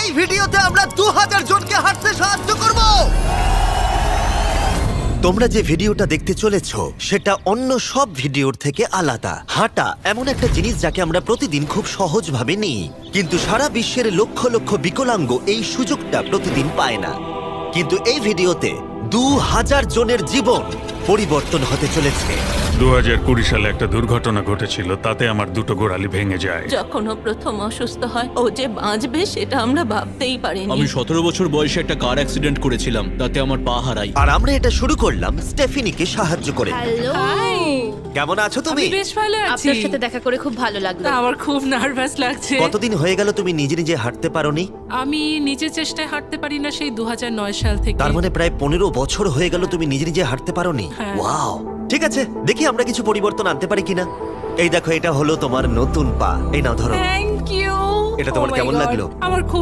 এই ভিডিওতে আমরা 2000 জনকে হাঁটতে সাহায্য করব। তোমরা যে ভিডিওটা দেখতে চলেছো সেটা অন্য সব ভিডিওর থেকে আলাদা। হাঁটা এমন একটা জিনিস যাকে আমরা প্রতিদিন খুব সহজভাবে নিই, কিন্তু সারা বিশ্বের লক্ষ লক্ষ বিকলাঙ্গ এই সুযোগটা প্রতিদিন পায় না। কিন্তু এই ভিডিওতে 2000 জনের জীবন পরিবর্তন হতে চলেছে। 2020 সালে একটা দুর্ঘটনা ঘটেছিল, তাতে আমার দুটো গোড়ালি ভেঙে যায়। যখন ও প্রথম অসুস্থ হয়, ও যে বাঁচবে সেটা আমরা ভাবতেই পারিনি। আমি 17 বছর বয়সে একটা কার অ্যাক্সিডেন্ট করেছিলাম, তাতে আমার পা হারাই। আর আমরা এটা শুরু করলাম স্টেফিনিকে সাহায্য করে। হ্যালো, কেমন আছো তুমি? বেশ ভালো আছি। আপনার সাথে দেখা করে খুব ভালো লাগলো। আমার খুব নার্ভাস লাগছে। কতদিন হয়ে গেল তুমি নিজে নিজে হাঁটতে পারোনি? আমি নিজের চেষ্টায় হাঁটতে পারি না সেই 2009 সাল থেকে। তার মানে প্রায় 15 বছর হয়ে গেল তুমি নিজে নিজে হাঁটতে পারোনি। হ্যাঁ। ওয়াও, ঠিক আছে, দেখি আমরা কিছু পরিবর্তন আনতে পারি কিনা। এই দেখো, এটা হলো তোমার নতুন পা। এই নাও, ধরো। Thank you. এটা তোমার কেমন লাগলো? আমার খুব